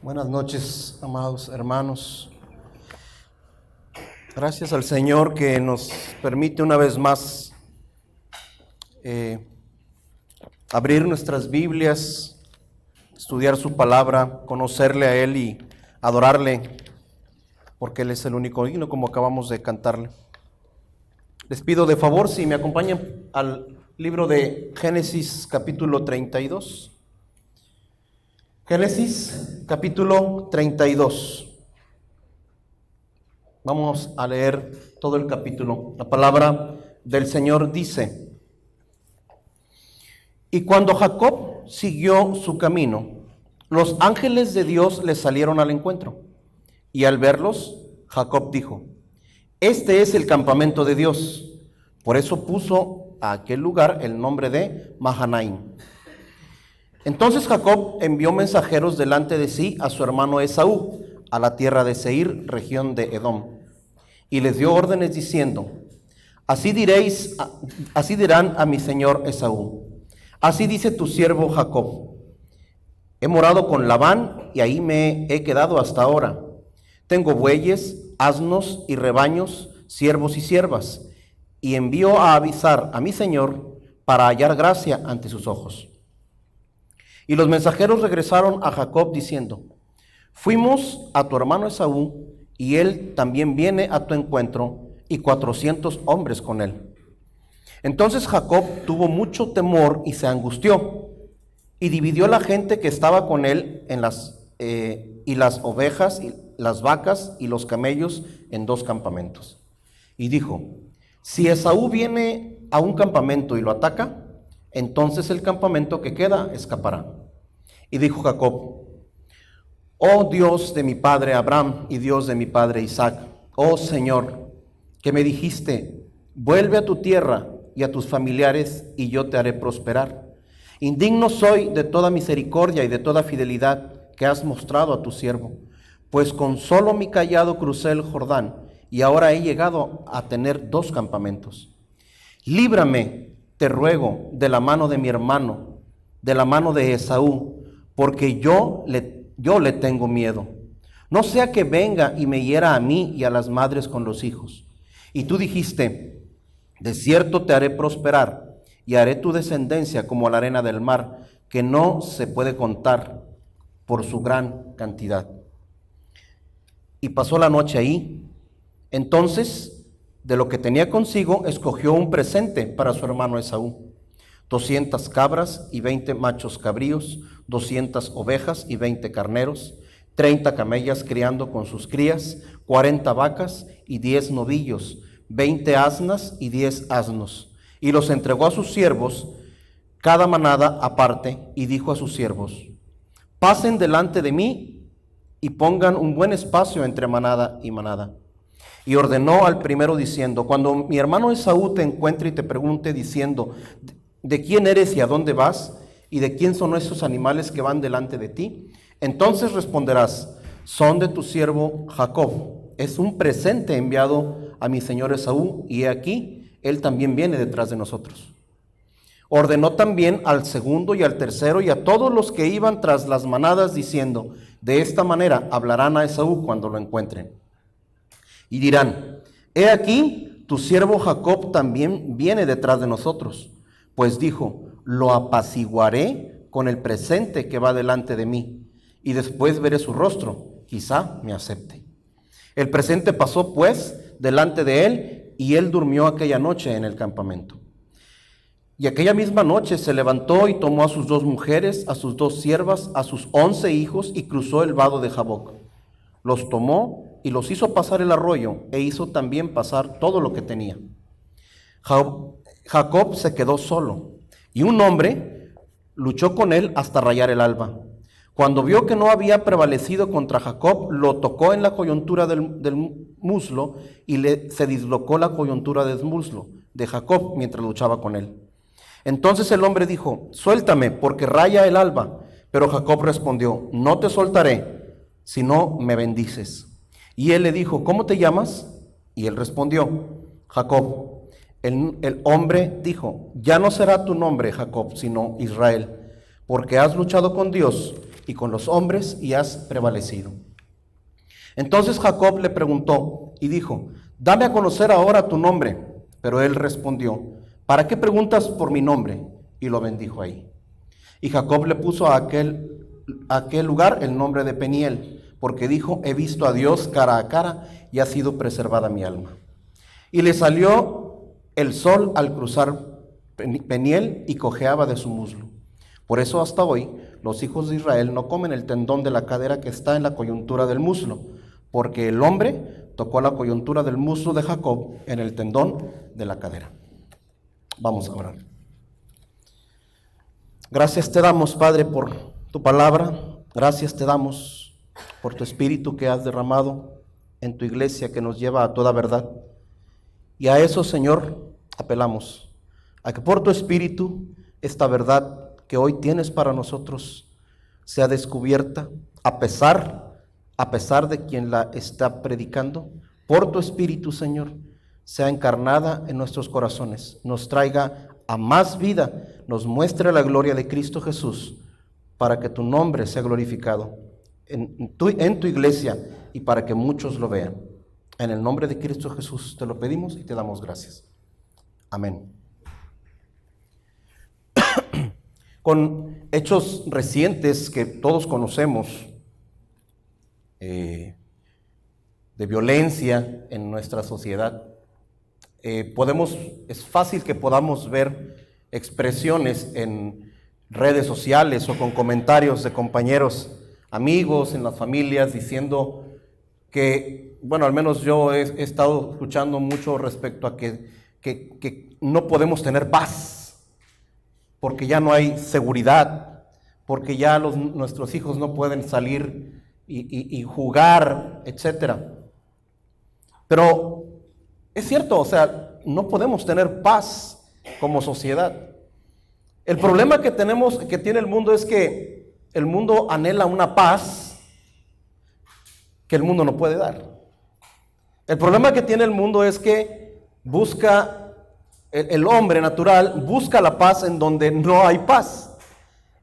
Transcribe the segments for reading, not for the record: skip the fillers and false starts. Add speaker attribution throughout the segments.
Speaker 1: Buenas noches, amados hermanos. Gracias al Señor que nos permite una vez más abrir nuestras Biblias, estudiar su palabra, conocerle a Él y adorarle, porque Él es el único digno, como acabamos de cantarle. Les pido de favor si me acompañan al libro de Génesis capítulo 32. Génesis capítulo 32. Vamos a leer todo el capítulo. La palabra del Señor dice: Y cuando Jacob siguió su camino, los ángeles de Dios le salieron al encuentro. Y al verlos, Jacob dijo: Este es el campamento de Dios. Por eso puso a aquel lugar el nombre de Mahanaim. Entonces Jacob envió mensajeros delante de sí a su hermano Esaú, a la tierra de Seir, región de Edom, y les dio órdenes diciendo: así dirán a mi señor Esaú: así dice tu siervo Jacob, he morado con Labán y ahí me he quedado hasta ahora. Tengo bueyes, asnos y rebaños, siervos y siervas, y envío a avisar a mi señor para hallar gracia ante sus ojos. Y los mensajeros regresaron a Jacob diciendo: fuimos a tu hermano Esaú, y él también viene a tu encuentro, y 400 hombres con él. Entonces Jacob tuvo mucho temor y se angustió, y dividió la gente que estaba con él en y las ovejas, y las vacas y los camellos en 2 campamentos. Y dijo: si Esaú viene a un campamento y lo ataca, entonces el campamento que queda escapará. Y dijo Jacob: oh Dios de mi padre Abraham y Dios de mi padre Isaac, oh Señor, que me dijiste: vuelve a tu tierra y a tus familiares y yo te haré prosperar. Indigno soy de toda misericordia y de toda fidelidad que has mostrado a tu siervo, pues con solo mi cayado crucé el Jordán y ahora he llegado a tener 2 campamentos. Líbrame, te ruego, de la mano de mi hermano, de la mano de Esaú, porque yo le tengo miedo. No sea que venga y me hiera a mí y a las madres con los hijos. Y tú dijiste: de cierto te haré prosperar, y haré tu descendencia como la arena del mar, que no se puede contar por su gran cantidad. Y pasó la noche ahí. Entonces, de lo que tenía consigo, escogió un presente para su hermano Esaú: 200 cabras y 20 machos cabríos, 200 ovejas y 20 carneros, 30 camellas criando con sus crías, 40 vacas y 10 novillos, 20 asnas y 10 asnos. Y los entregó a sus siervos, cada manada aparte, y dijo a sus siervos: pasen delante de mí y pongan un buen espacio entre manada y manada. Y ordenó al primero diciendo: cuando mi hermano Esaú te encuentre y te pregunte diciendo: ¿de quién eres y a dónde vas? ¿Y de quién son esos animales que van delante de ti? Entonces responderás: son de tu siervo Jacob. Es un presente enviado a mi señor Esaú, y he aquí, él también viene detrás de nosotros. Ordenó también al segundo y al tercero y a todos los que iban tras las manadas, diciendo: de esta manera hablarán a Esaú cuando lo encuentren. Y dirán: he aquí, tu siervo Jacob también viene detrás de nosotros. Pues dijo: lo apaciguaré con el presente que va delante de mí, y después veré su rostro, quizá me acepte. El presente pasó pues delante de él, y él durmió aquella noche en el campamento. Y aquella misma noche se levantó y tomó a sus 2 mujeres, a sus 2 siervas, a sus 11 hijos, y cruzó el vado de Jaboc. Los tomó y los hizo pasar el arroyo, e hizo también pasar todo lo que tenía. Jacob se quedó solo, y un hombre luchó con él hasta rayar el alba. Cuando vio que no había prevalecido contra Jacob, lo tocó en la coyuntura del muslo, y se dislocó la coyuntura del muslo de Jacob mientras luchaba con él. Entonces el hombre dijo: suéltame, porque raya el alba. Pero Jacob respondió: no te soltaré si no me bendices. Y él le dijo: ¿cómo te llamas? Y él respondió: Jacob. El hombre dijo: ya no será tu nombre Jacob, sino Israel, porque has luchado con Dios y con los hombres y has prevalecido. Entonces Jacob le preguntó y dijo: dame a conocer ahora tu nombre. Pero él respondió: ¿para qué preguntas por mi nombre? Y lo bendijo ahí. Y Jacob le puso a aquel lugar el nombre de Peniel, porque dijo: he visto a Dios cara a cara y ha sido preservada mi alma. Y le salió el sol al cruzar Peniel y cojeaba de su muslo. Por eso hasta hoy los hijos de Israel no comen el tendón de la cadera que está en la coyuntura del muslo, porque el hombre tocó la coyuntura del muslo de Jacob en el tendón de la cadera. Vamos a orar. Gracias te damos, Padre, por tu palabra. Gracias te damos por tu Espíritu que has derramado en tu iglesia, que nos lleva a toda verdad. Y a eso, Señor, apelamos, a que por tu Espíritu esta verdad que hoy tienes para nosotros sea descubierta a pesar de quien la está predicando. Por tu Espíritu, Señor, sea encarnada en nuestros corazones, nos traiga a más vida, nos muestre la gloria de Cristo Jesús, para que tu nombre sea glorificado en tu iglesia y para que muchos lo vean. En el nombre de Cristo Jesús te lo pedimos y te damos gracias. Amén. Con hechos recientes que todos conocemos, de violencia en nuestra sociedad, es fácil que podamos ver expresiones en redes sociales o con comentarios de compañeros, amigos, en las familias, diciendo que, bueno, al menos yo he estado escuchando mucho respecto a que no podemos tener paz, porque ya no hay seguridad, porque ya nuestros hijos no pueden salir y jugar, etcétera. Pero es cierto, o sea, no podemos tener paz como sociedad. El problema que tiene el mundo es que el mundo anhela una paz que el mundo no puede dar. El problema que tiene el mundo es que el hombre natural busca la paz en donde no hay paz.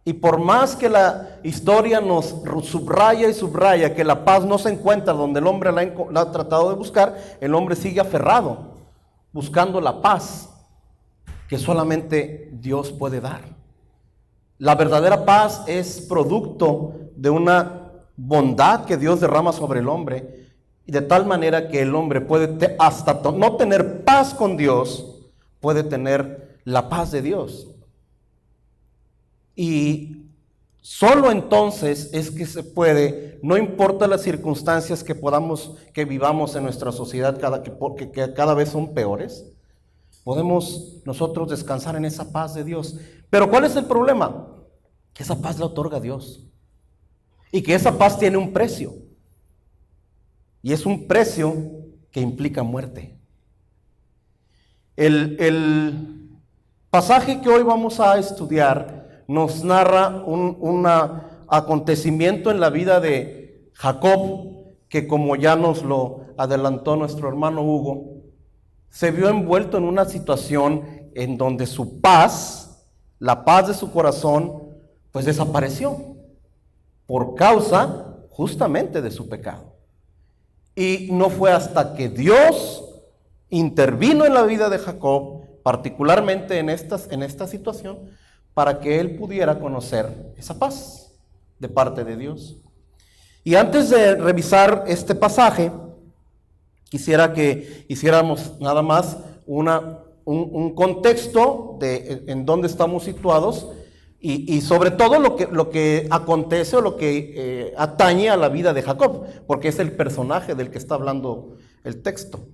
Speaker 1: Y por más que la historia nos subraya y subraya que la paz no se encuentra donde el hombre la ha tratado de buscar, el hombre sigue aferrado, buscando la paz que solamente Dios puede dar. La verdadera paz es producto de una bondad que Dios derrama sobre el hombre, y de tal manera que el hombre puede hasta no tener paz con Dios, puede tener la paz de Dios. Y solo entonces es que se puede, no importa las circunstancias que vivamos en nuestra sociedad, que cada vez son peores, podemos nosotros descansar en esa paz de Dios. Pero ¿cuál es el problema? Que esa paz la otorga Dios. Y que esa paz tiene un precio. Y es un precio que implica muerte. El pasaje que hoy vamos a estudiar nos narra un acontecimiento en la vida de Jacob, que, como ya nos lo adelantó nuestro hermano Hugo, se vio envuelto en una situación en donde su paz, la paz de su corazón, pues desapareció por causa justamente de su pecado. Y no fue hasta que Dios intervino en la vida de Jacob, particularmente en esta situación, para que él pudiera conocer esa paz de parte de Dios. Y antes de revisar este pasaje, quisiera que hiciéramos nada más un contexto de en dónde estamos situados y sobre todo lo que acontece o lo que atañe a la vida de Jacob, porque es el personaje del que está hablando el texto.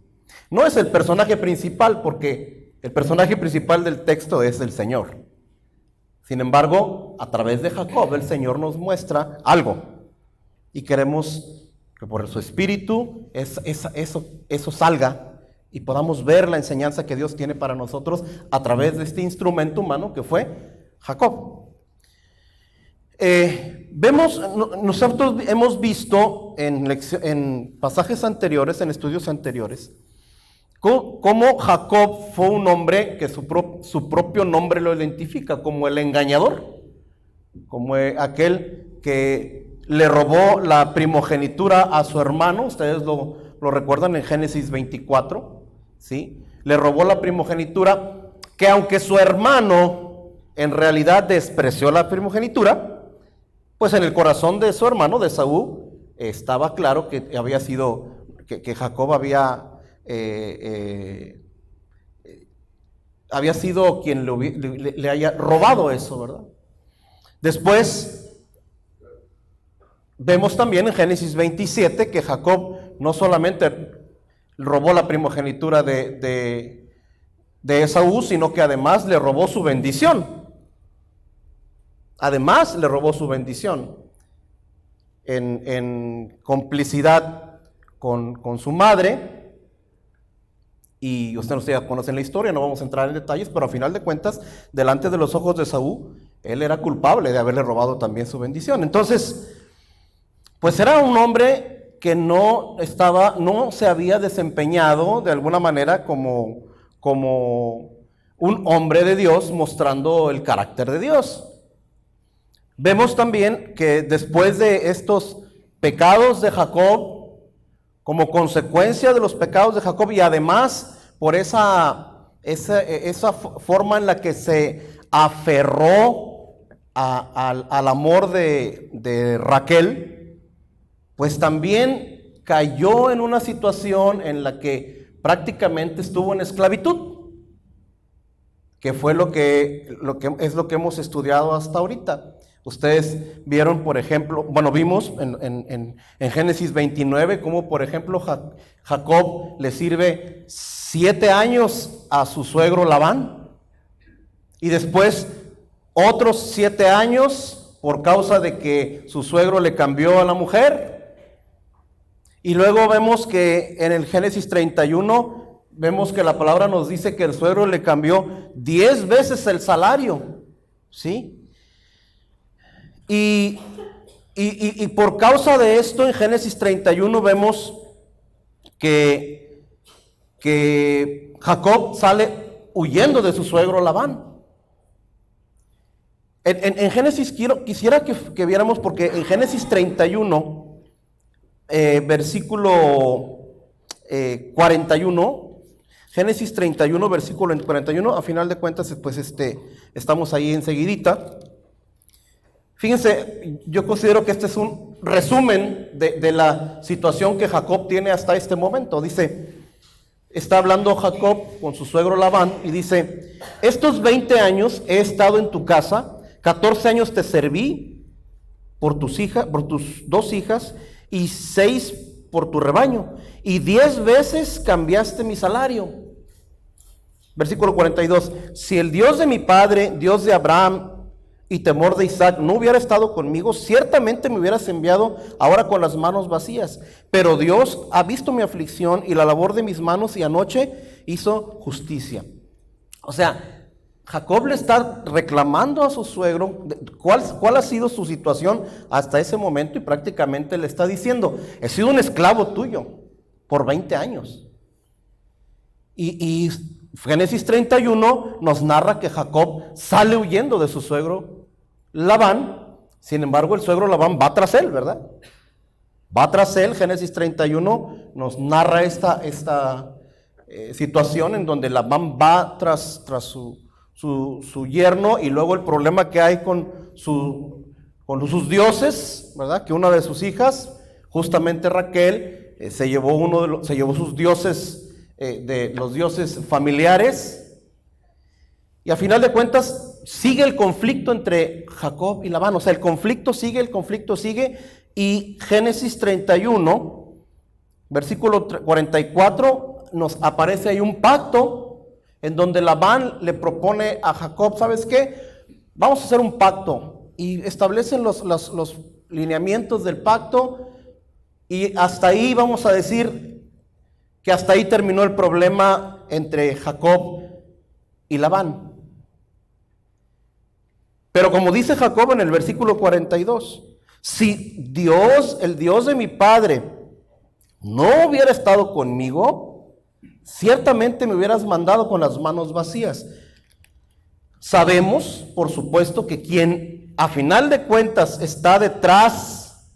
Speaker 1: No es el personaje principal, porque el personaje principal del texto es el Señor. Sin embargo, a través de Jacob el Señor nos muestra algo, y queremos que por su Espíritu eso salga y podamos ver la enseñanza que Dios tiene para nosotros a través de este instrumento humano que fue Jacob. Nosotros hemos visto en pasajes anteriores, en estudios anteriores, cómo Jacob fue un hombre que su propio nombre lo identifica como el engañador, como aquel que le robó la primogenitura a su hermano. Ustedes lo recuerdan en Génesis 24, ¿sí? Le robó la primogenitura, que aunque su hermano en realidad despreció la primogenitura, pues en el corazón de su hermano, de Esaú, estaba claro que había sido, que Jacob había sido quien le haya robado eso, ¿verdad? Después vemos también en Génesis 27 que Jacob no solamente robó la primogenitura de Esaú, sino que además le robó su bendición. Además le robó su bendición en complicidad con su madre. Y ustedes ya conocen la historia, no vamos a entrar en detalles, pero a final de cuentas, delante de los ojos de Esaú, él era culpable de haberle robado también su bendición. Entonces, pues era un hombre que no se había desempeñado de alguna manera como un hombre de Dios, mostrando el carácter de Dios. Vemos también que después de estos pecados de Jacob, como consecuencia de los pecados de Jacob, y además por esa forma en la que se aferró al amor de Raquel, pues también cayó en una situación en la que prácticamente estuvo en esclavitud, que fue lo que hemos estudiado hasta ahorita. Ustedes vieron, por ejemplo, vimos en Génesis 29 cómo, por ejemplo, Jacob le sirve 7 años a su suegro Labán, y después otros 7 años por causa de que su suegro le cambió a la mujer. Y luego vemos que en el Génesis 31, vemos que la palabra nos dice que el suegro le cambió 10 veces el salario, ¿sí? Y por causa de esto, en Génesis 31 vemos que Jacob sale huyendo de su suegro Labán. En Génesis quisiera que viéramos, porque en Génesis 31, versículo 41, Génesis 31, versículo 41, a final de cuentas, pues estamos ahí enseguidita. Fíjense, yo considero que este es un resumen de la situación que Jacob tiene hasta este momento. Dice, está hablando Jacob con su suegro Labán y dice: estos 20 años he estado en tu casa, 14 años te serví por tus 2 hijas y 6 por tu rebaño, y 10 veces cambiaste mi salario. Versículo 42, si el Dios de mi padre, Dios de Abraham y temor de Isaac, no hubiera estado conmigo, ciertamente me hubieras enviado ahora con las manos vacías. Pero Dios ha visto mi aflicción y la labor de mis manos, y anoche hizo justicia. O sea, Jacob le está reclamando a su suegro cuál ha sido su situación hasta ese momento, y prácticamente le está diciendo: he sido un esclavo tuyo por 20 años. Y Génesis 31 nos narra que Jacob sale huyendo de su suegro Labán. Sin embargo, el suegro Labán va tras él, ¿verdad? Va tras él. Génesis 31 nos narra esta situación en donde Labán va tras su yerno, y luego el problema que hay con sus dioses, ¿verdad? Que una de sus hijas, justamente Raquel, se llevó sus dioses, de los dioses familiares, y a final de cuentas sigue el conflicto entre Jacob y Labán. O sea, el conflicto sigue, y Génesis 31, versículo 44, nos aparece ahí un pacto en donde Labán le propone a Jacob: ¿sabes qué? Vamos a hacer un pacto, y establecen los lineamientos del pacto, y hasta ahí vamos a decir que hasta ahí terminó el problema entre Jacob y Labán. Pero como dice Jacob en el versículo 42, si Dios, el Dios de mi padre, no hubiera estado conmigo, ciertamente me hubieras mandado con las manos vacías. Sabemos, por supuesto, que quien a final de cuentas está detrás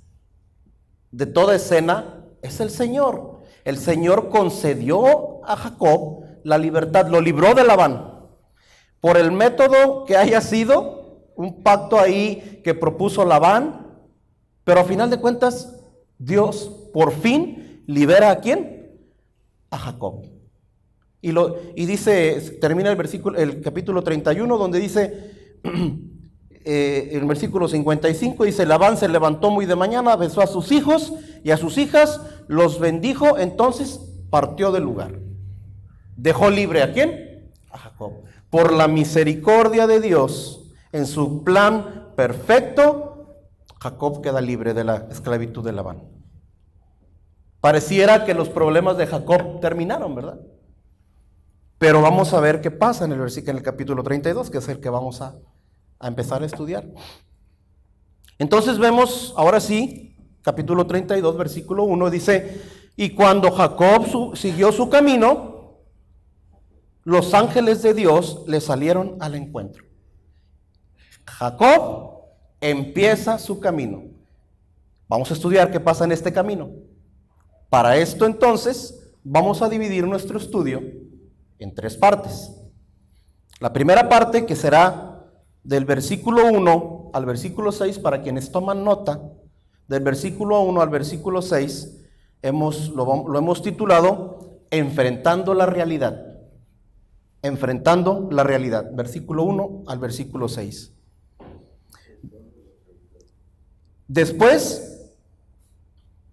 Speaker 1: de toda escena es el Señor. El Señor concedió a Jacob la libertad, lo libró de Labán. Por el método que haya sido, un pacto ahí que propuso Labán, pero a final de cuentas, Dios por fin libera ¿a quién? A Jacob. Y dice, termina el capítulo 31, donde dice, el versículo 55, dice, Labán se levantó muy de mañana, besó a sus hijos y a sus hijas, los bendijo, entonces partió del lugar. ¿Dejó libre a quién? A Jacob. Por la misericordia de Dios, en su plan perfecto, Jacob queda libre de la esclavitud de Labán. Pareciera que los problemas de Jacob terminaron, ¿verdad? Pero vamos a ver qué pasa en el capítulo 32, que es el que vamos a empezar a estudiar. Entonces vemos, ahora sí, capítulo 32, versículo 1, dice, y cuando Jacob siguió su camino, los ángeles de Dios le salieron al encuentro. Jacob empieza su camino. Vamos a estudiar qué pasa en este camino. Para esto entonces vamos a dividir nuestro estudio en 3 partes. La primera parte, que será del versículo 1 al versículo 6, para quienes toman nota, del versículo 1 al versículo 6, lo hemos titulado Enfrentando la realidad. Enfrentando la realidad, versículo 1 al versículo 6. Después,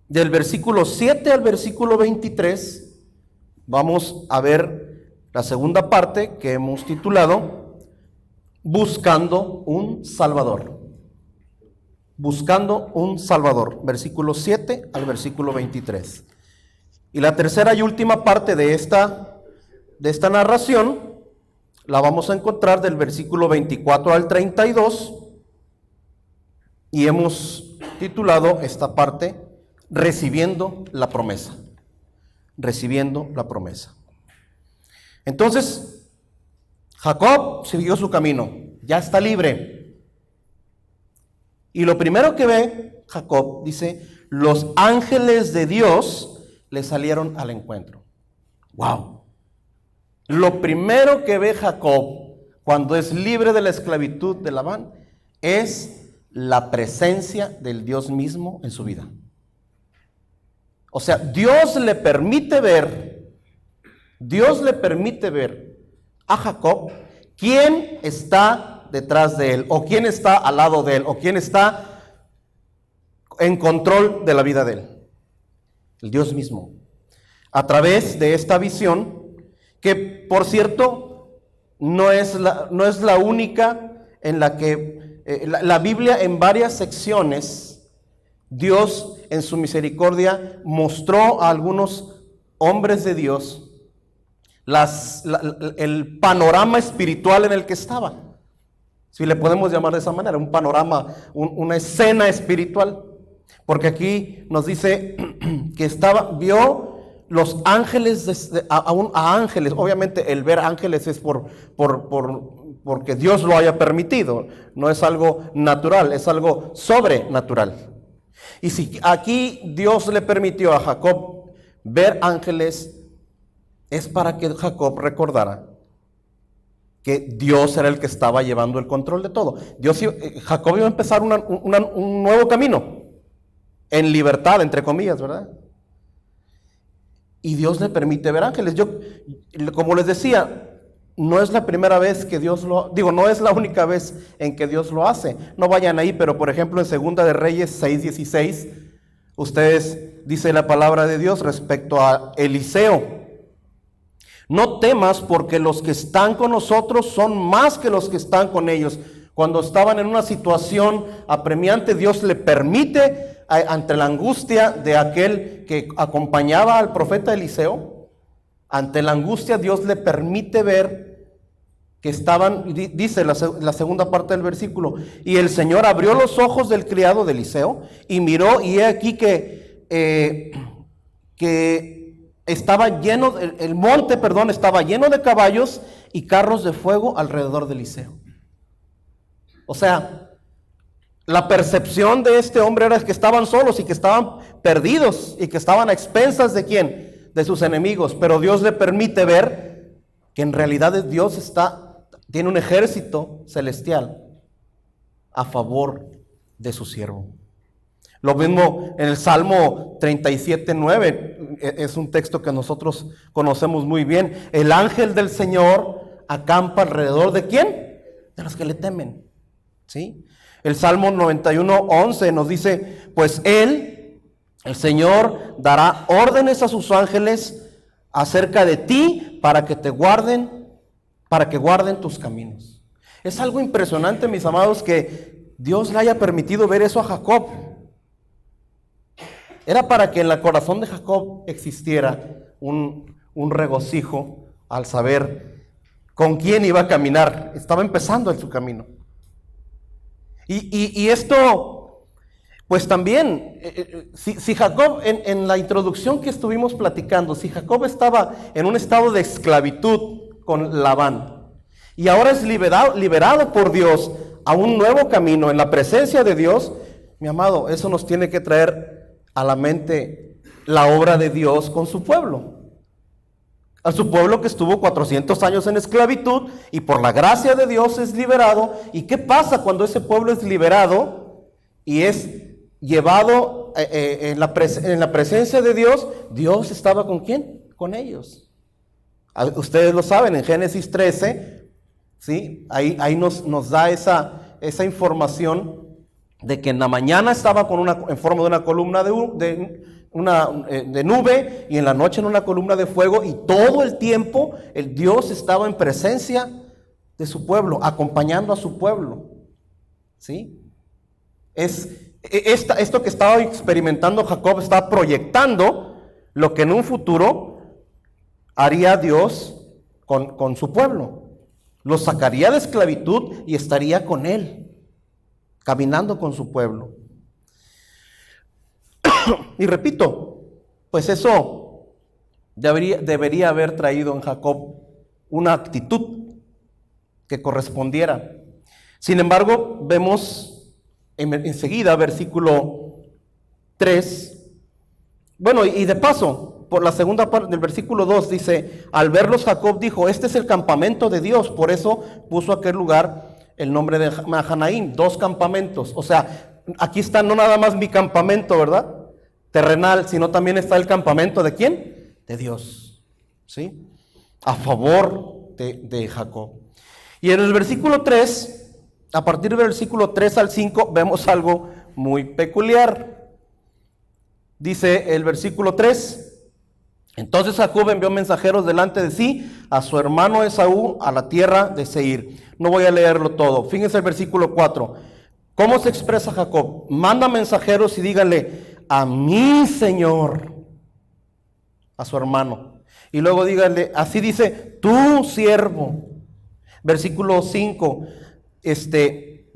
Speaker 1: del versículo 7 al versículo 23, vamos a ver la segunda parte que hemos titulado Buscando un Salvador. Buscando un Salvador, versículo 7 al versículo 23. Y la tercera y última parte de esta narración la vamos a encontrar del versículo 24 al 32, y hemos titulado esta parte Recibiendo la promesa. Recibiendo la promesa. Entonces, Jacob siguió su camino, ya está libre. Y lo primero que ve Jacob, dice, los ángeles de Dios le salieron al encuentro. ¡Wow! Lo primero que ve Jacob cuando es libre de la esclavitud de Labán es la presencia del Dios mismo en su vida. O sea, Dios le permite ver a Jacob quién está detrás de él, o quién está al lado de él, o quién está en control de la vida de él. El Dios mismo. A través de esta visión, que por cierto, no es la única en la que la Biblia en varias secciones, Dios en su misericordia mostró a algunos hombres de Dios el panorama espiritual en el que estaba. Si le podemos llamar de esa manera, un panorama, una escena espiritual. Porque aquí nos dice que vio los ángeles, a ángeles. Obviamente el ver ángeles es porque Dios lo haya permitido. No es algo natural, es algo sobrenatural. Y si aquí Dios le permitió a Jacob ver ángeles, es para que Jacob recordara que Dios era el que estaba llevando el control de todo. Jacob iba a empezar un nuevo camino, en libertad, entre comillas, ¿verdad? Y Dios le permite ver ángeles. Como les decía, no es la primera vez que no es la única vez en que Dios lo hace. No vayan ahí, pero por ejemplo en Segunda de Reyes 6:16, ustedes dice la palabra de Dios respecto a Eliseo: no temas, porque los que están con nosotros son más que los que están con ellos. Cuando estaban en una situación apremiante, Dios le permite, ante la angustia de aquel que acompañaba al profeta Eliseo, ante la angustia Dios le permite ver que estaban, dice la segunda parte del versículo, y el Señor abrió los ojos del criado de Eliseo y miró, y he aquí que estaba lleno, el monte, perdón, estaba lleno de caballos y carros de fuego alrededor de Eliseo. O sea, la percepción de este hombre era que estaban solos y que estaban perdidos y que estaban a expensas ¿de quién? De sus enemigos, pero Dios le permite ver que en realidad Dios tiene un ejército celestial a favor de su siervo. Lo mismo en el Salmo 37:9, es un texto que nosotros conocemos muy bien. El ángel del Señor acampa alrededor ¿de quién? De los que le temen. ¿Sí? El Salmo 91:11 nos dice, pues Él, el Señor, dará órdenes a sus ángeles acerca de ti para que guarden tus caminos. Es algo impresionante, mis amados, que Dios le haya permitido ver eso a Jacob. Era para que en el corazón de Jacob existiera un regocijo al saber con quién iba a caminar. Estaba empezando en su camino. Y esto, pues también, si Jacob, en la introducción que estuvimos platicando, si Jacob estaba en un estado de esclavitud con Labán, y ahora es liberado por Dios a un nuevo camino en la presencia de Dios, mi amado, eso nos tiene que traer a la mente la obra de Dios con su pueblo. A su pueblo que estuvo 400 años en esclavitud y por la gracia de Dios es liberado. ¿Y qué pasa cuando ese pueblo es liberado y es llevado en la presencia de Dios? Dios estaba ¿con quién? Con ellos. Ustedes lo saben, en Génesis 13, ¿sí? Ahí nos da esa información de que en la mañana estaba en forma de una columna de nube y en la noche en una columna de fuego, y todo el tiempo el Dios estaba en presencia de su pueblo, acompañando a su pueblo. ¿Sí? Esto que estaba experimentando Jacob está proyectando lo que en un futuro haría Dios con su pueblo. Lo sacaría de esclavitud y estaría con él, caminando con su pueblo. Y repito, pues eso debería haber traído en Jacob una actitud que correspondiera. Sin embargo, vemos enseguida, versículo 3. Bueno, y de paso, por la segunda parte del versículo 2 dice, al verlos Jacob dijo, este es el campamento de Dios. Por eso puso a aquel lugar el nombre de Mahanaim, 2 campamentos. O sea, aquí está no nada más mi campamento, ¿verdad?, terrenal, sino también está el campamento ¿de quién? De Dios. ¿Sí? A favor de Jacob. Y en el versículo 3, a partir del versículo 3 al 5, vemos algo muy peculiar. Dice el versículo 3, entonces Jacob envió mensajeros delante de sí a su hermano Esaú a la tierra de Seir. No voy a leerlo todo. Fíjense el versículo 4. ¿Cómo se expresa Jacob? Manda mensajeros y díganle, a mi Señor, a su hermano. Y luego díganle, así dice, tu siervo. Versículo 5,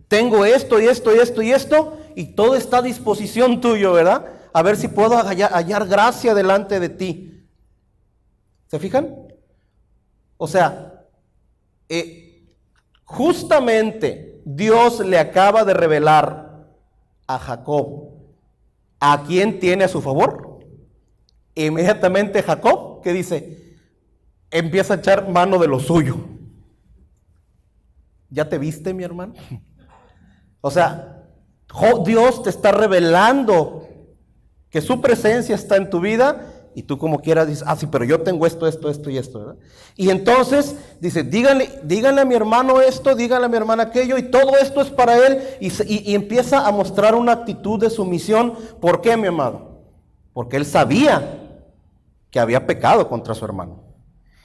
Speaker 1: tengo esto y esto y esto y esto, y todo está a disposición tuyo, ¿verdad? A ver si puedo hallar gracia delante de ti. ¿Se fijan? O sea, justamente Dios le acaba de revelar a Jacob ¿a quién tiene a su favor? Inmediatamente Jacob, ¿qué dice? Empieza a echar mano de lo suyo. ¿Ya te viste, mi hermano? O sea, Dios te está revelando que su presencia está en tu vida, y tú como quieras dices, sí, pero yo tengo esto y esto, ¿verdad? Y entonces dice, díganle a mi hermano esto, díganle a mi hermana aquello, y todo esto es para él, y empieza a mostrar una actitud de sumisión. ¿Por qué, mi amado? Porque él sabía que había pecado contra su hermano.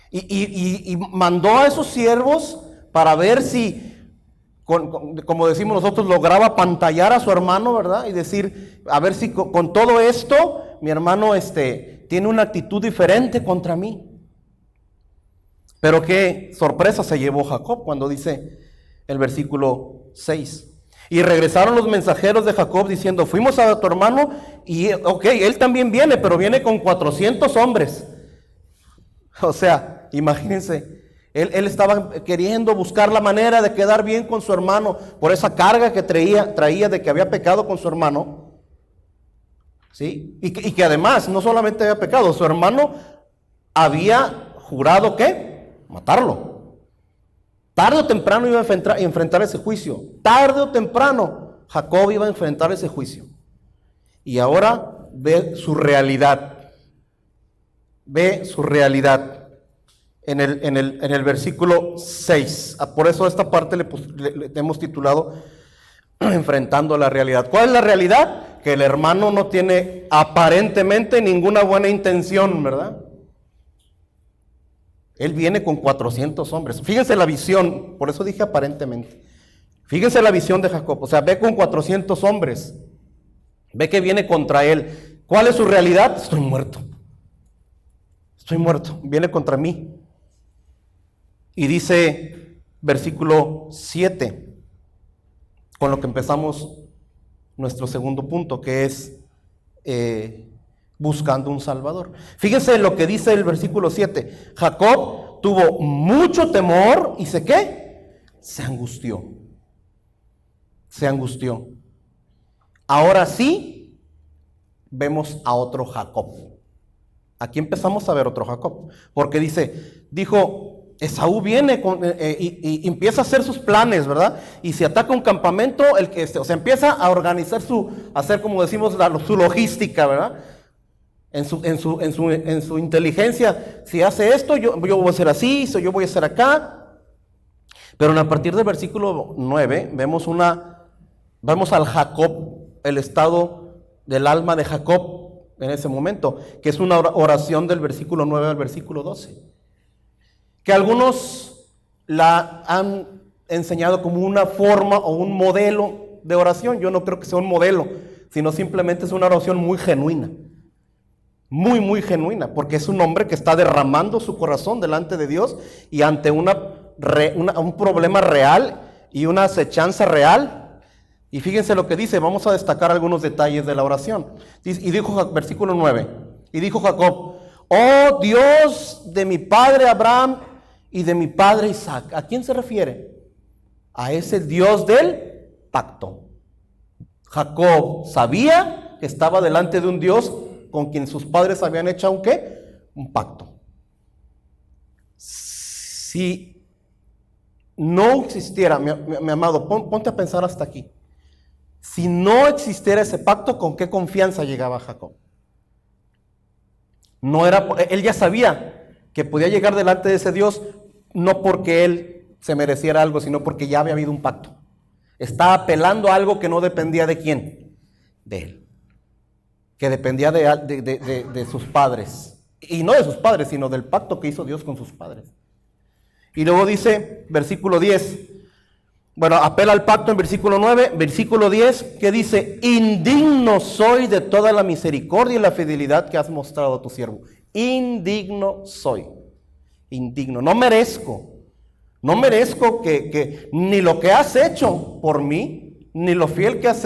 Speaker 1: Y mandó a esos siervos para ver si, como decimos nosotros, lograba pantallar a su hermano, ¿verdad? Y decir, a ver si con todo esto, mi hermano tiene una actitud diferente contra mí. Pero qué sorpresa se llevó Jacob cuando dice el versículo 6. Y regresaron los mensajeros de Jacob diciendo, fuimos a tu hermano y él también viene, pero viene con 400 hombres. O sea, imagínense, él estaba queriendo buscar la manera de quedar bien con su hermano por esa carga que traía de que había pecado con su hermano. ¿Sí? Y que además no solamente había pecado, su hermano había jurado ¿qué? Matarlo. Tarde o temprano iba a enfrentar ese juicio. Tarde o temprano Jacob iba a enfrentar ese juicio. Y ahora ve su realidad. Ve su realidad en el versículo 6. Por eso esta parte le hemos titulado Enfrentando la realidad. ¿Cuál es la realidad? Que el hermano no tiene aparentemente ninguna buena intención, ¿verdad? Él viene con 400 hombres. Fíjense la visión, por eso dije aparentemente. Fíjense la visión de Jacob, o sea, ve con 400 hombres. Ve que viene contra él. ¿Cuál es su realidad? Estoy muerto. Estoy muerto. Viene contra mí. Y dice versículo 7, con lo que empezamos nuestro segundo punto, que es buscando un Salvador. Fíjense lo que dice el versículo 7. Jacob tuvo mucho temor y ¿qué? Se angustió. Se angustió. Ahora sí vemos a otro Jacob. Aquí empezamos a ver otro Jacob. Porque dijo, Esaú viene y empieza a hacer sus planes, ¿verdad? Y se ataca un campamento, o sea, empieza a organizar hacer como decimos, su logística, ¿verdad? En su inteligencia, si hace esto, yo voy a hacer así, yo voy a hacer acá. Pero a partir del versículo 9, vemos al Jacob, el estado del alma de Jacob en ese momento, que es una oración del versículo 9 al versículo 12. Que algunos la han enseñado como una forma o un modelo de oración. Yo no creo que sea un modelo, sino simplemente es una oración muy genuina. Muy, muy genuina, porque es un hombre que está derramando su corazón delante de Dios y ante un problema real y una acechanza real. Y fíjense lo que dice, vamos a destacar algunos detalles de la oración. Y dijo, versículo 9, y dijo Jacob, oh Dios de mi padre Abraham y de mi padre Isaac. ¿A quién se refiere? A ese Dios del pacto. Jacob sabía que estaba delante de un Dios con quien sus padres habían hecho ¿un qué? Un pacto. Si no existiera, mi amado, ponte a pensar hasta aquí. Si no existiera ese pacto, ¿con qué confianza llegaba Jacob? Él ya sabía que podía llegar delante de ese Dios, no porque él se mereciera algo, sino porque ya había habido un pacto. Estaba apelando a algo que no dependía de quién, de él. Que dependía de sus padres. Y no de sus padres, sino del pacto que hizo Dios con sus padres. Y luego dice, versículo 10, bueno, apela al pacto en versículo 9, versículo 10, que dice, indigno soy de toda la misericordia y la fidelidad que has mostrado a tu siervo. Indigno soy. Indigno. No merezco que ni lo que has hecho por mí, ni lo fiel que has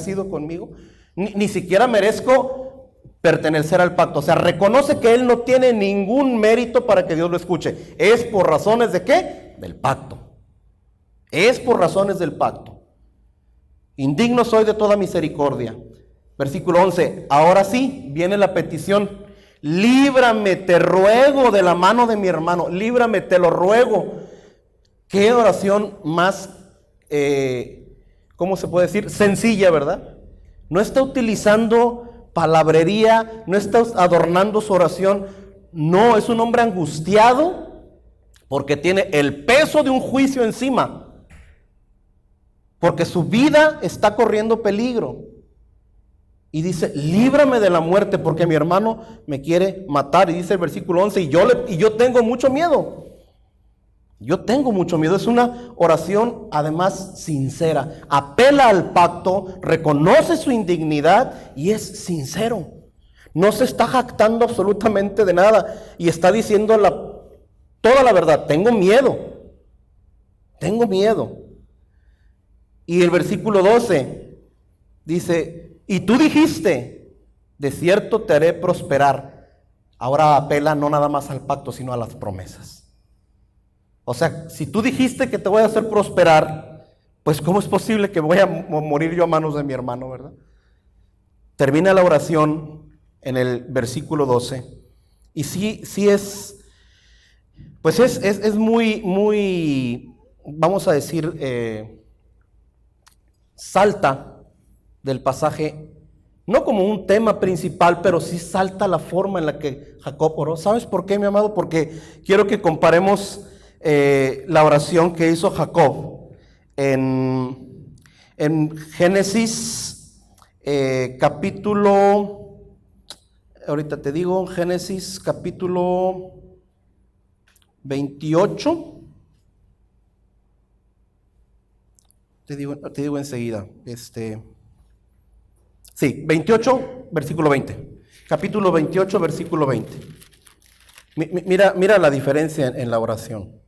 Speaker 1: sido conmigo, ni siquiera merezco pertenecer al pacto. O sea, reconoce que él no tiene ningún mérito para que Dios lo escuche. Es por razones de ¿qué? Del pacto. Es por razones del pacto. Indigno soy de toda misericordia. Versículo 11. Ahora sí, viene la petición. Líbrame, te ruego, de la mano de mi hermano. Líbrame, te lo ruego. Qué oración más, ¿cómo se puede decir? Sencilla, ¿verdad? No está utilizando palabrería, no está adornando su oración. No, es un hombre angustiado porque tiene el peso de un juicio encima. Porque su vida está corriendo peligro. Y dice, líbrame de la muerte porque mi hermano me quiere matar. Y dice el versículo 11, y yo tengo mucho miedo. Yo tengo mucho miedo. Es una oración además sincera. Apela al pacto, reconoce su indignidad y es sincero. No se está jactando absolutamente de nada y está diciendo toda la verdad, tengo miedo. Y el versículo 12 dice, y tú dijiste, de cierto te haré prosperar. Ahora apela no nada más al pacto, sino a las promesas. O sea, si tú dijiste que te voy a hacer prosperar, pues ¿cómo es posible que voy a morir yo a manos de mi hermano, verdad? Termina la oración en el versículo 12. Y sí es, pues es muy, vamos a decir, salta del pasaje, no como un tema principal, pero sí salta la forma en la que Jacob oró. ¿Sabes por qué, mi amado? Porque quiero que comparemos la oración que hizo Jacob en Génesis capítulo, ahorita te digo, Génesis capítulo 28. Te digo enseguida. Sí, 28, versículo 20. Capítulo 28, versículo 20. Mira la diferencia en la oración.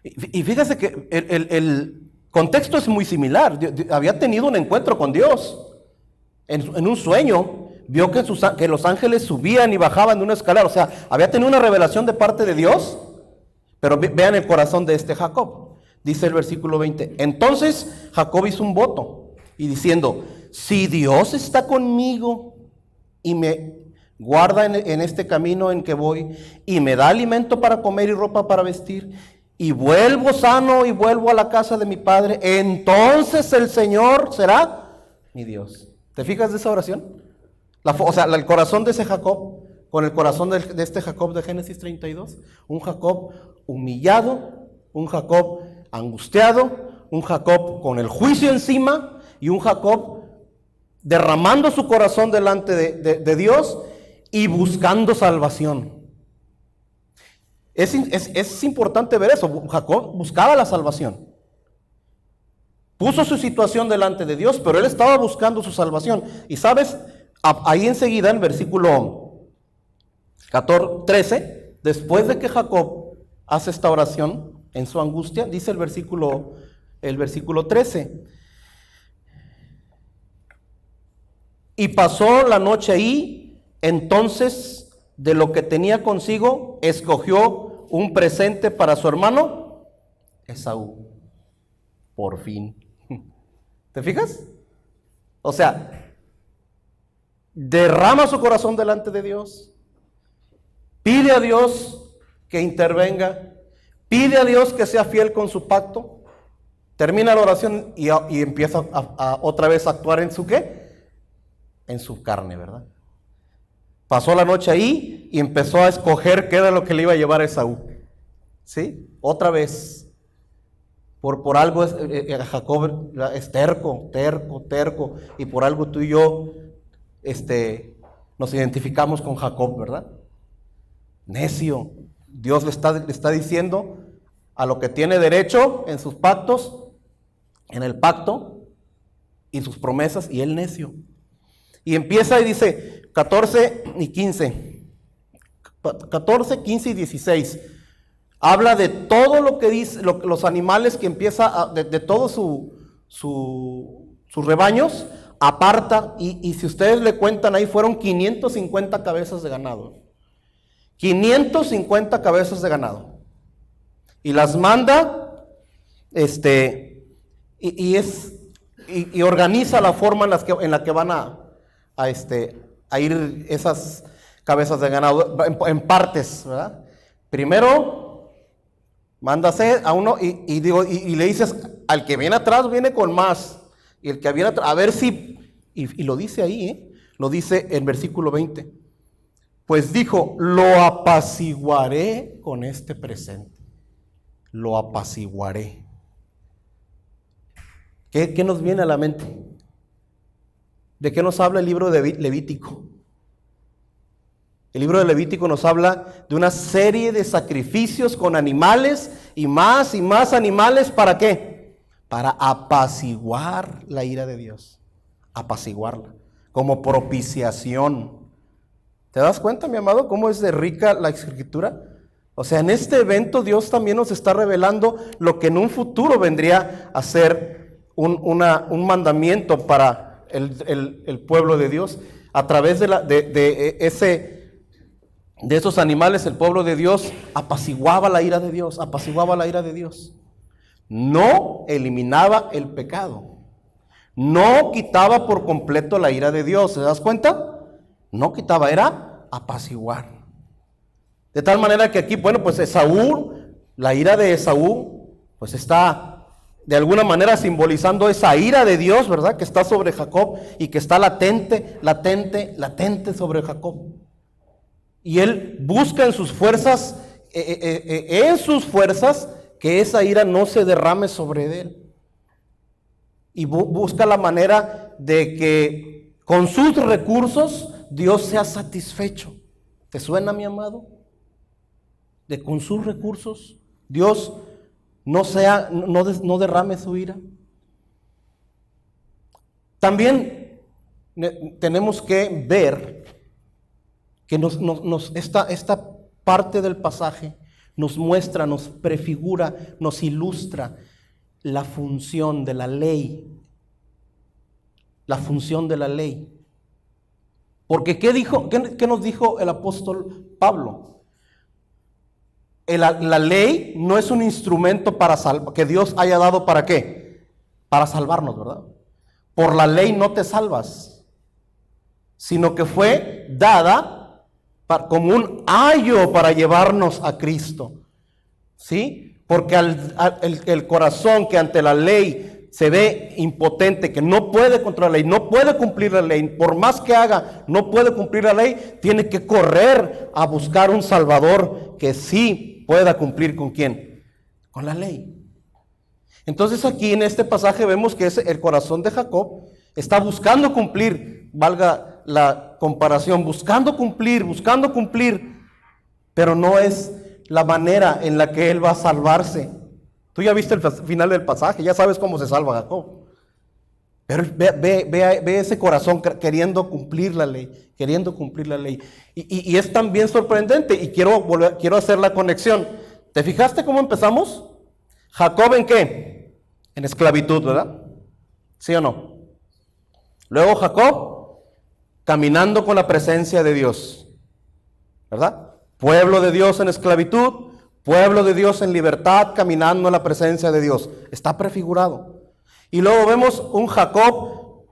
Speaker 1: Y fíjese que el contexto es muy similar. Había tenido un encuentro con Dios. En un sueño, vio que los ángeles subían y bajaban de una escalera. O sea, había tenido una revelación de parte de Dios. Pero vean el corazón de este Jacob. Dice el versículo 20. Entonces Jacob hizo un voto y diciendo, si Dios está conmigo y me guarda en este camino en que voy y me da alimento para comer y ropa para vestir y vuelvo sano y vuelvo a la casa de mi padre, entonces el Señor será mi Dios. ¿Te fijas de esa oración? El corazón de ese Jacob con el corazón de este Jacob de Génesis 32. Un Jacob humillado, un Jacob angustiado, un Jacob con el juicio encima y un Jacob derramando su corazón delante de Dios y buscando salvación. Es importante ver eso. Jacob buscaba la salvación. Puso su situación delante de Dios, pero él estaba buscando su salvación. Y sabes, ahí enseguida en versículo 13, después de que Jacob hace esta oración en su angustia, dice el versículo 13. Y pasó la noche ahí, entonces de lo que tenía consigo, escogió un presente para su hermano Esaú. Por fin. ¿Te fijas? O sea, derrama su corazón delante de Dios, pide a Dios que intervenga, pide a Dios que sea fiel con su pacto, termina la oración y empieza a otra vez a actuar en su ¿qué? En su carne, ¿verdad? Pasó la noche ahí y empezó a escoger qué era lo que le iba a llevar a Esaú. ¿Sí? Otra vez. Por algo Jacob es terco. Y por algo tú y yo nos identificamos con Jacob, ¿verdad? Necio. Dios le está diciendo a lo que tiene derecho en sus pactos, en el pacto y sus promesas, y él necio. Y empieza y dice 14 y 15. 14, 15 y 16. Habla de todo lo que dice, los animales que empieza, de todos sus rebaños, aparta, y si ustedes le cuentan ahí, fueron 550 cabezas de ganado. 550 cabezas de ganado. Y las manda, y organiza la forma en la que van a ir esas cabezas de ganado en partes, ¿verdad? Primero, mándase a uno y le dices, al que viene atrás viene con más. Y el que viene atrás, a ver si, y lo dice ahí, lo dice en versículo 20. Pues dijo, lo apaciguaré con este presente. Lo apaciguaré. ¿Qué nos viene a la mente? ¿De qué nos habla el libro de Levítico? El libro de Levítico nos habla de una serie de sacrificios con animales y más animales. ¿Para qué? Para apaciguar la ira de Dios. Apaciguarla. Como propiciación. ¿Te das cuenta, mi amado, cómo es de rica la Escritura? O sea, en este evento Dios también nos está revelando lo que en un futuro vendría a ser un mandamiento para el pueblo de Dios. A través de esos animales, el pueblo de Dios apaciguaba la ira de Dios, apaciguaba la ira de Dios. No eliminaba el pecado. No quitaba por completo la ira de Dios. ¿Se das cuenta? No quitaba, era apaciguar. De tal manera que aquí, bueno, pues Esaú, la ira de Esaú, pues está de alguna manera simbolizando esa ira de Dios, ¿verdad? Que está sobre Jacob y que está latente sobre Jacob. Y él busca en sus fuerzas, que esa ira no se derrame sobre él. Y busca la manera de que con sus recursos Dios sea satisfecho. ¿Te suena, mi amado? De con sus recursos Dios no derrame su ira. También tenemos que ver que esta parte del pasaje nos muestra, nos prefigura, nos ilustra la función de la ley. La función de la ley. Porque ¿qué nos dijo el apóstol Pablo? La ley no es un instrumento que Dios haya dado ¿para qué? Para salvarnos, ¿verdad? Por la ley no te salvas, sino que fue dada como un ayo para llevarnos a Cristo. ¿Sí? Porque el corazón que ante la ley se ve impotente, que no puede contra la ley, no puede cumplir la ley, por más que haga, no puede cumplir la ley, tiene que correr a buscar un Salvador que sí pueda cumplir ¿con quién? Con la ley. Entonces aquí en este pasaje vemos que el corazón de Jacob está buscando cumplir, valga la comparación, buscando cumplir, pero no es la manera en la que él va a salvarse. Tú ya viste el final del pasaje, ya sabes cómo se salva Jacob. Pero ve ese corazón queriendo cumplir la ley. Y es también sorprendente, y quiero hacer la conexión. ¿Te fijaste cómo empezamos? Jacob ¿en qué? En esclavitud, ¿verdad? ¿Sí o no? Luego Jacob caminando con la presencia de Dios, ¿verdad? Pueblo de Dios en esclavitud, pueblo de Dios en libertad, caminando en la presencia de Dios. Está prefigurado. Y luego vemos un Jacob,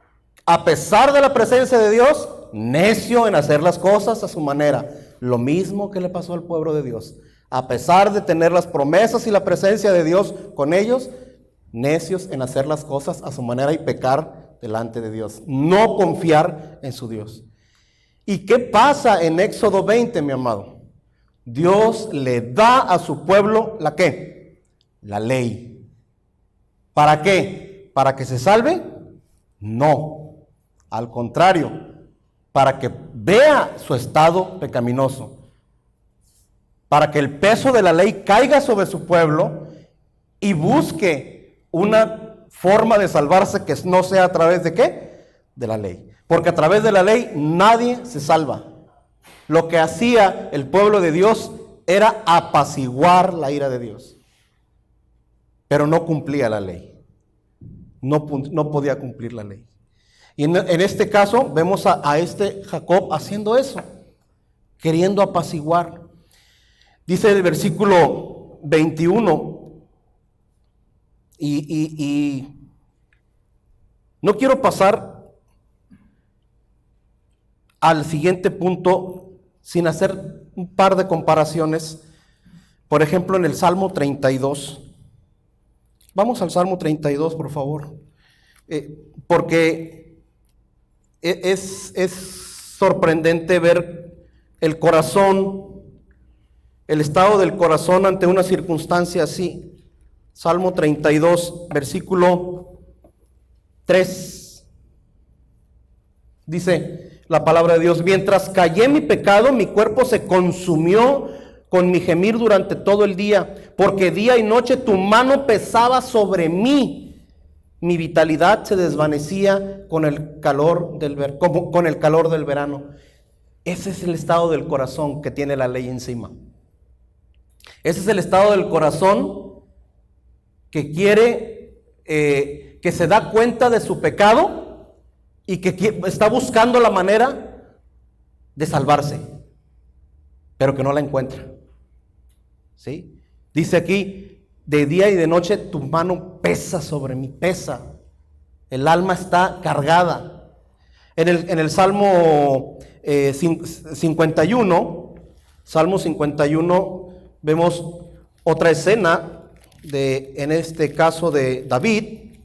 Speaker 1: a pesar de la presencia de Dios, necio en hacer las cosas a su manera. Lo mismo que le pasó al pueblo de Dios. A pesar de tener las promesas y la presencia de Dios con ellos, necios en hacer las cosas a su manera y pecar delante de Dios. No confiar en su Dios. ¿Y qué pasa en Éxodo 20, mi amado? Dios le da a su pueblo ¿la qué? La ley. ¿Para qué? ¿Para que se salve? No. Al contrario, para que vea su estado pecaminoso. Para que el peso de la ley caiga sobre su pueblo y busque una forma de salvarse que no sea a través de ¿qué? De la ley. Porque a través de la ley nadie se salva. Lo que hacía el pueblo de Dios era apaciguar la ira de Dios. Pero no cumplía la ley. No podía cumplir la ley. Y en este caso vemos a este Jacob haciendo eso, queriendo apaciguar. Dice el versículo 21, y no quiero pasar al siguiente punto sin hacer un par de comparaciones. Por ejemplo, en el Salmo 32. Vamos al Salmo 32, por favor. Porque es sorprendente ver el corazón, el estado del corazón ante una circunstancia así. Salmo 32, versículo 3. Dice la palabra de Dios: mientras callé mi pecado, mi cuerpo se consumió con mi gemir durante todo el día, porque día y noche tu mano pesaba sobre mí. Mi vitalidad se desvanecía con el calor del verano. Ese es el estado del corazón que tiene la ley encima. Ese es el estado del corazón que quiere, que se da cuenta de su pecado y que está buscando la manera de salvarse, pero que no la encuentra. ¿Sí? Dice aquí, de día y de noche tu mano pesa sobre mí, pesa. El alma está cargada. En el Salmo 51, Salmo 51, vemos otra escena en este caso de David.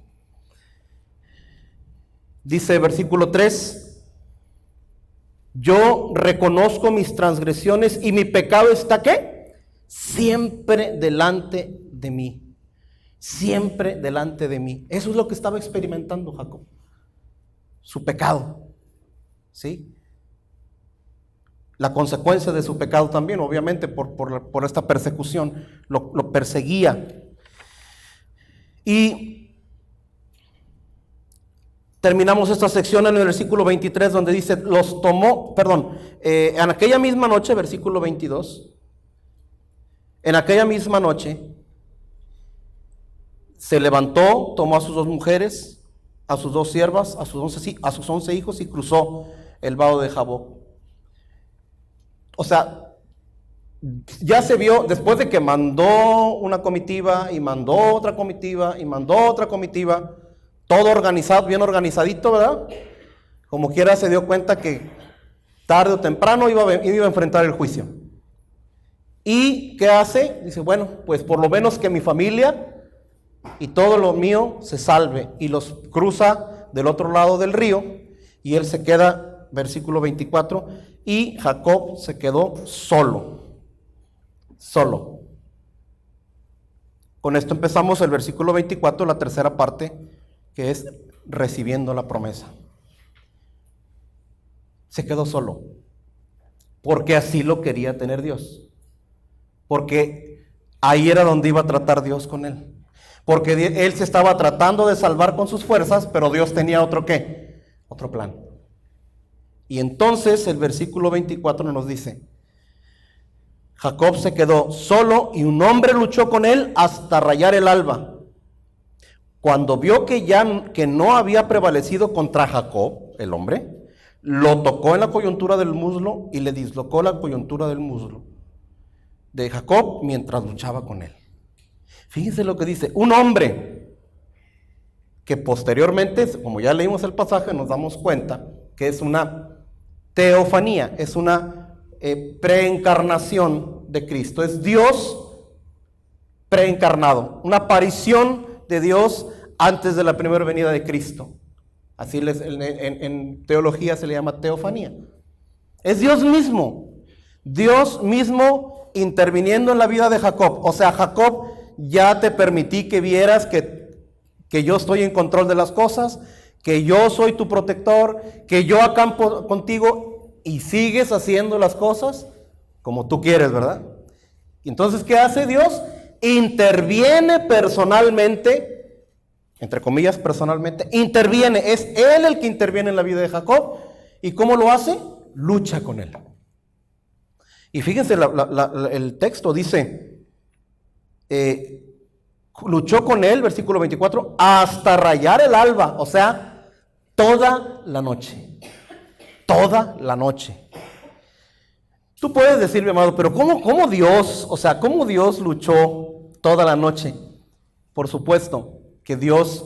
Speaker 1: Dice versículo 3, yo reconozco mis transgresiones y mi pecado está ¿qué? Siempre delante de mí. Siempre delante de mí. Eso es lo que estaba experimentando Jacob. Su pecado. ¿Sí? La consecuencia de su pecado también, obviamente, por esta persecución. Lo perseguía. Y terminamos esta sección en el versículo 23, donde dice, los tomó, en aquella misma noche, versículo 22, en aquella misma noche, se levantó, tomó a sus 2 mujeres, a sus 2 siervas, a sus 11 hijos y cruzó el vado de Jaboc. O sea, ya se vio, después de que mandó una comitiva y mandó otra comitiva y mandó otra comitiva, todo organizado, bien organizadito, ¿verdad? Como quiera se dio cuenta que tarde o temprano iba a enfrentar el juicio. ¿Y qué hace? Dice, bueno, pues por lo menos que mi familia y todo lo mío se salve, y los cruza del otro lado del río, y él se queda, versículo 24, y Jacob se quedó solo. Con esto empezamos el versículo 24, la tercera parte, que es recibiendo la promesa. Se quedó solo, porque así lo quería tener Dios, porque ahí era donde iba a tratar Dios con él. Porque él se estaba tratando de salvar con sus fuerzas, pero Dios tenía otro ¿qué? Otro plan. Y entonces el versículo 24 nos dice, Jacob se quedó solo y un hombre luchó con él hasta rayar el alba. Cuando vio que no había prevalecido contra Jacob, el hombre, lo tocó en la coyuntura del muslo y le dislocó la coyuntura del muslo de Jacob mientras luchaba con él. Fíjense lo que dice, un hombre que posteriormente, como ya leímos el pasaje, nos damos cuenta que es una teofanía, es una preencarnación de Cristo, es Dios preencarnado, una aparición de Dios antes de la primera venida de Cristo. Así en teología se le llama teofanía. Es Dios mismo interviniendo en la vida de Jacob. O sea, Jacob, ya te permití que vieras que yo estoy en control de las cosas, que yo soy tu protector, que yo acampo contigo y sigues haciendo las cosas como tú quieres, ¿verdad? Entonces, ¿qué hace Dios? Interviene personalmente, entre comillas personalmente, interviene, es Él el que interviene en la vida de Jacob. ¿Y cómo lo hace? Lucha con él. Y fíjense, el texto dice, luchó con él, versículo 24, hasta rayar el alba, o sea, toda la noche. Toda la noche. Tú puedes decir, mi amado, pero ¿cómo Dios, cómo Dios luchó toda la noche? Por supuesto que Dios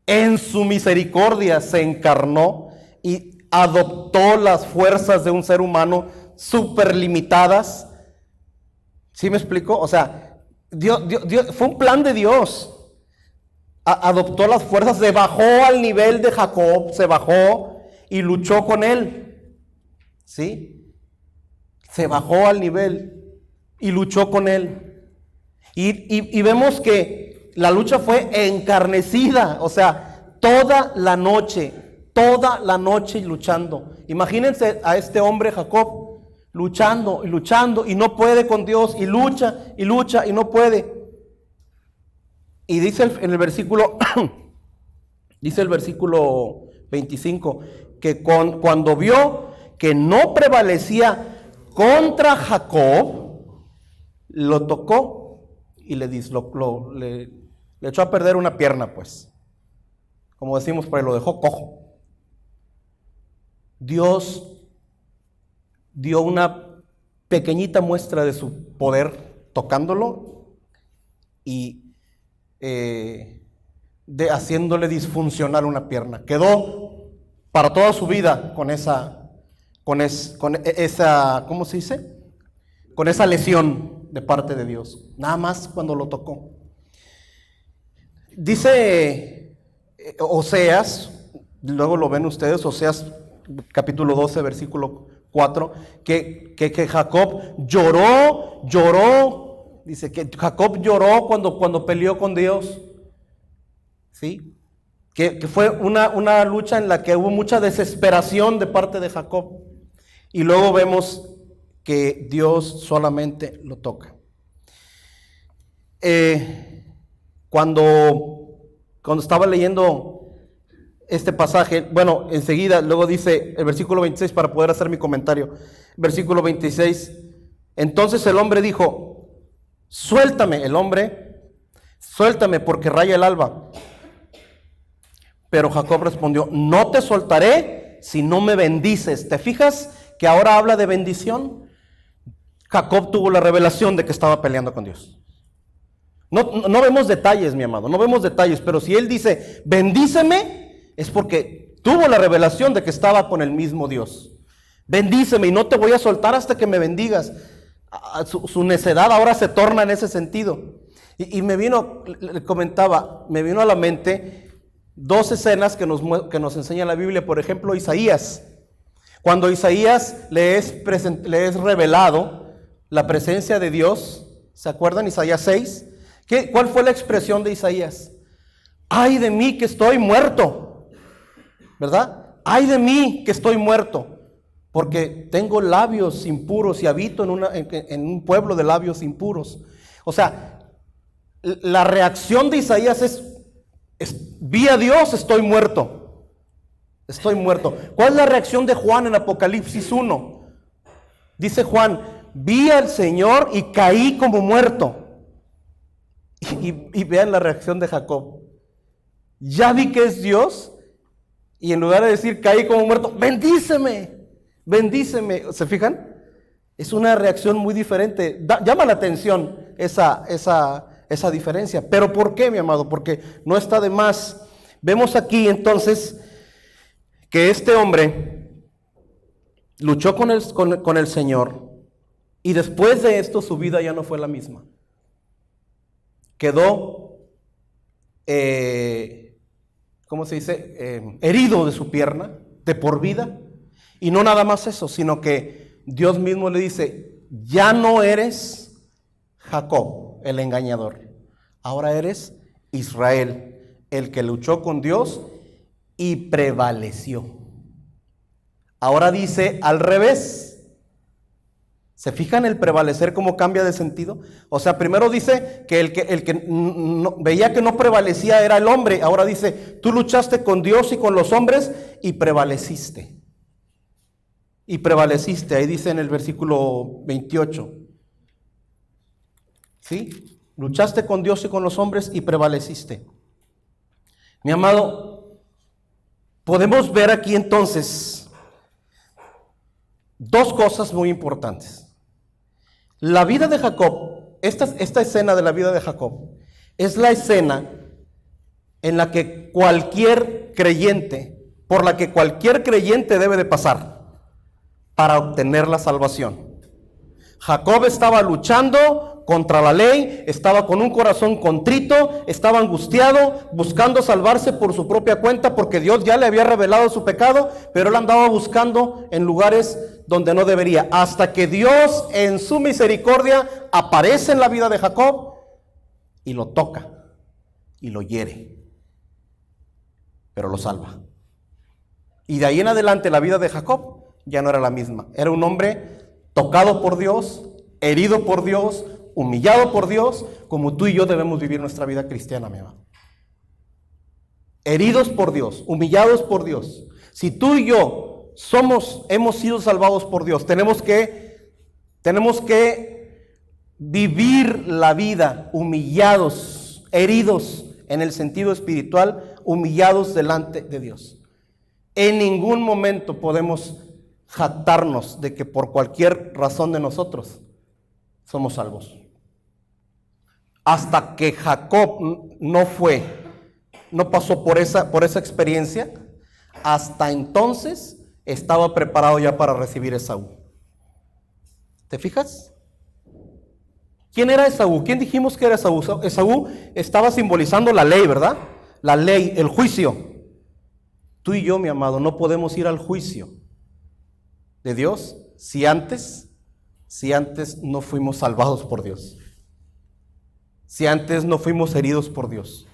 Speaker 1: en su misericordia se encarnó y adoptó las fuerzas de un ser humano súper limitadas. ¿Sí me explico? O sea, Dios, fue un plan de Dios. Adoptó las fuerzas, se bajó al nivel de Jacob, se bajó y luchó con él. ¿Sí? Se bajó al nivel y luchó con él. Y vemos que la lucha fue encarnecida, o sea, toda la noche luchando. Imagínense a este hombre Jacob luchando y luchando y no puede con Dios, y lucha y no puede. Y dice en el versículo dice el versículo 25 que cuando vio que no prevalecía contra Jacob, lo tocó y le echó a perder una pierna, pues. Como decimos, pues lo dejó cojo. Dios dio una pequeñita muestra de su poder tocándolo y haciéndole disfuncional una pierna. Quedó para toda su vida con esa, ¿cómo se dice? Con esa lesión de parte de Dios. Nada más cuando lo tocó. Dice Oseas, luego lo ven ustedes, Oseas capítulo 12, versículo 4, que Jacob lloró, dice que Jacob lloró cuando peleó con Dios, ¿sí? Que fue una lucha en la que hubo mucha desesperación de parte de Jacob, y luego vemos que Dios solamente lo toca. Cuando estaba leyendo este pasaje, bueno, enseguida, luego dice el versículo 26 para poder hacer mi comentario. Versículo 26, entonces el hombre dijo, suéltame porque raya el alba. Pero Jacob respondió, no te soltaré si no me bendices. ¿Te fijas que ahora habla de bendición? Jacob tuvo la revelación de que estaba peleando con Dios. No vemos detalles, mi amado, no vemos detalles, pero si él dice, bendíceme, es porque tuvo la revelación de que estaba con el mismo Dios. Bendíceme y no te voy a soltar hasta que me bendigas. Su necedad ahora se torna en ese sentido. Y le comentaba, me vino a la mente dos escenas que nos enseña la Biblia. Por ejemplo, Isaías. Cuando Isaías le es revelado la presencia de Dios, ¿se acuerdan? Isaías 6. ¿Cuál fue la expresión de Isaías? ¡Ay de mí que estoy muerto! ¿Verdad? ¡Ay de mí que estoy muerto! Porque tengo labios impuros y habito en un pueblo de labios impuros. O sea, la reacción de Isaías es vi a Dios, estoy muerto. Estoy muerto. ¿Cuál es la reacción de Juan en Apocalipsis 1? Dice Juan, vi al Señor y caí como muerto. Y vean la reacción de Jacob. Ya vi que es Dios y en lugar de decir caí como muerto, bendíceme, bendíceme. ¿Se fijan? Es una reacción muy diferente. Llama la atención esa diferencia. ¿Pero por qué, mi amado? Porque no está de más. Vemos aquí entonces que este hombre luchó con el Señor y después de esto su vida ya no fue la misma. Quedó, ¿cómo se dice? Herido de su pierna, de por vida. Y no nada más eso, sino que Dios mismo le dice, ya no eres Jacob, el engañador. Ahora eres Israel, el que luchó con Dios y prevaleció. Ahora dice al revés. ¿Se fijan el prevalecer cómo cambia de sentido? O sea, primero dice que el que veía que no prevalecía era el hombre. Ahora dice, tú luchaste con Dios y con los hombres y prevaleciste. Y prevaleciste, ahí dice en el versículo 28. ¿Sí? Luchaste con Dios y con los hombres y prevaleciste. Mi amado, podemos ver aquí entonces dos cosas muy importantes. La vida de Jacob, esta escena de la vida de Jacob, es la escena en la que por la que cualquier creyente debe de pasar para obtener la salvación. Jacob estaba luchando contra la ley, estaba con un corazón contrito, estaba angustiado, buscando salvarse por su propia cuenta, porque Dios ya le había revelado su pecado, pero él andaba buscando en lugares donde no debería, hasta que Dios en su misericordia aparece en la vida de Jacob y lo toca y lo hiere, pero lo salva. Y de ahí en adelante la vida de Jacob ya no era la misma. Era un hombre tocado por Dios, herido por Dios, humillado por Dios, como tú y yo debemos vivir nuestra vida cristiana, mi amado. Heridos por Dios, humillados por Dios. Si tú y yo hemos sido salvados por Dios. Tenemos que vivir la vida humillados, heridos en el sentido espiritual, humillados delante de Dios. En ningún momento podemos jactarnos de que por cualquier razón de nosotros somos salvos. Hasta que Jacob no pasó por esa experiencia, hasta entonces estaba preparado ya para recibir a Esaú. ¿Te fijas? ¿Quién era Esaú? ¿Quién dijimos que era Esaú? Esaú estaba simbolizando la ley, ¿verdad? La ley, el juicio. Tú y yo, mi amado, no podemos ir al juicio de Dios si antes no fuimos salvados por Dios. Si antes no fuimos heridos por Dios.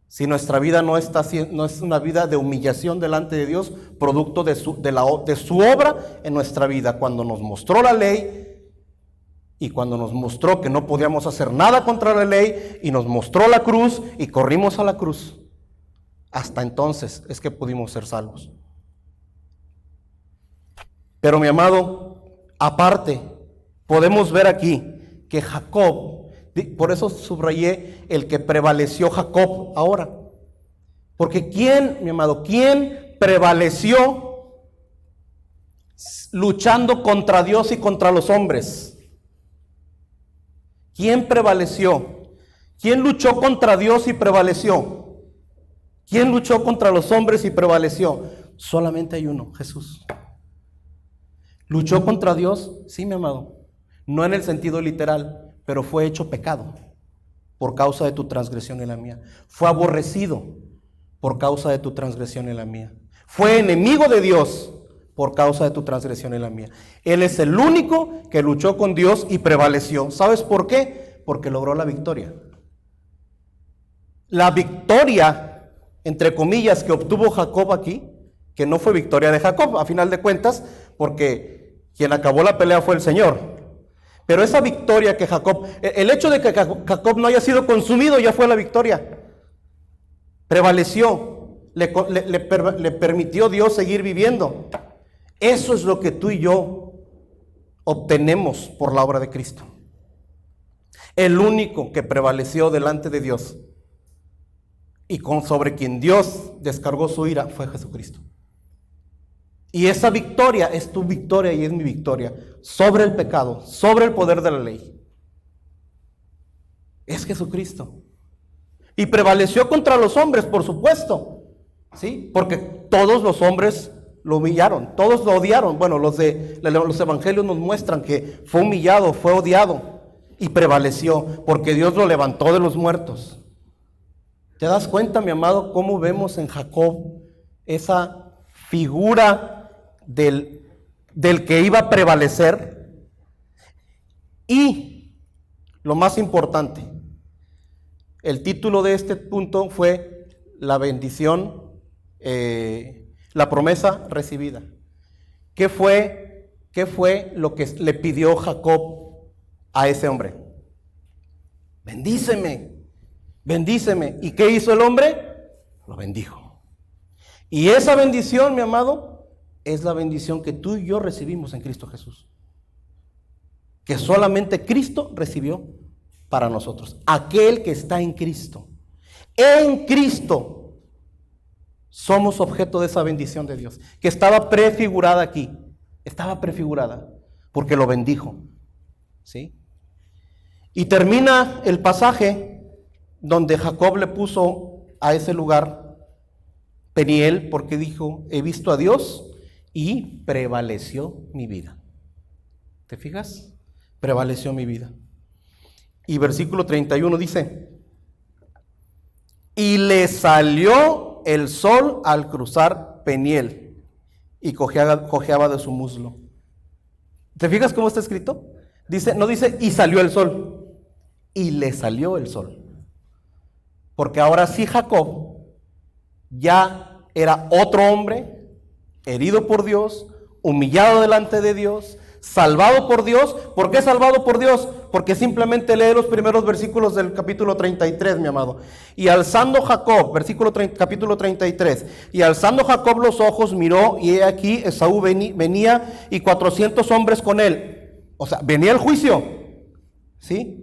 Speaker 1: Si nuestra vida no es una vida de humillación delante de Dios, producto de su obra en nuestra vida, cuando nos mostró la ley y cuando nos mostró que no podíamos hacer nada contra la ley y nos mostró la cruz y corrimos a la cruz. Hasta entonces es que pudimos ser salvos. Pero mi amado, aparte, podemos ver aquí que Jacob, por eso subrayé el que prevaleció Jacob ahora. Porque ¿quién, mi amado, quién prevaleció luchando contra Dios y contra los hombres? ¿Quién prevaleció? ¿Quién luchó contra Dios y prevaleció? ¿Quién luchó contra los hombres y prevaleció? Solamente hay uno, Jesús. ¿Luchó contra Dios? Sí, mi amado. No en el sentido literal, pero fue hecho pecado por causa de tu transgresión y la mía. Fue aborrecido por causa de tu transgresión y la mía. Fue enemigo de Dios por causa de tu transgresión y la mía. Él es el único que luchó con Dios y prevaleció. ¿Sabes por qué? Porque logró la victoria. La victoria, entre comillas, que obtuvo Jacob aquí, que no fue victoria de Jacob, a final de cuentas, porque quien acabó la pelea fue el Señor. Pero esa victoria que Jacob, el hecho de que Jacob no haya sido consumido ya fue la victoria. Prevaleció, le permitió Dios seguir viviendo. Eso es lo que tú y yo obtenemos por la obra de Cristo. El único que prevaleció delante de Dios y sobre quien Dios descargó su ira fue Jesucristo. Y esa victoria es tu victoria y es mi victoria sobre el pecado, sobre el poder de la ley. Es Jesucristo. Y prevaleció contra los hombres, por supuesto, ¿sí? Porque todos los hombres lo humillaron, todos lo odiaron. Bueno, los evangelios nos muestran que fue humillado, fue odiado y prevaleció porque Dios lo levantó de los muertos. ¿Te das cuenta, mi amado, cómo vemos en Jacob esa figura del que iba a prevalecer? Y lo más importante, el título de este punto fue la bendición, la promesa recibida. ¿Qué fue lo que le pidió Jacob a ese hombre? Bendíceme, bendíceme. ¿Y qué hizo el hombre? Lo bendijo. Y esa bendición, mi amado, es la bendición que tú y yo recibimos en Cristo Jesús. Que solamente Cristo recibió para nosotros. Aquel que está en Cristo. En Cristo somos objeto de esa bendición de Dios. Que estaba prefigurada aquí. Estaba prefigurada porque lo bendijo. ¿Sí? Y termina el pasaje donde Jacob le puso a ese lugar Peniel, porque dijo, he visto a Dios y prevaleció mi vida. ¿Te fijas? Prevaleció mi vida. Y versículo 31 dice, y le salió el sol al cruzar Peniel y cojeaba de su muslo. ¿Te fijas cómo está escrito? No dice y salió el sol, y le salió el sol. Porque ahora sí Jacob ya era otro hombre, herido por Dios, humillado delante de Dios, salvado por Dios. ¿Por qué salvado por Dios? Porque simplemente lee los primeros versículos del capítulo 33, mi amado. Y alzando Jacob, capítulo 33, y alzando Jacob los ojos, miró, y he aquí Esaú venía y 400 hombres con él. O sea, venía el juicio, ¿sí?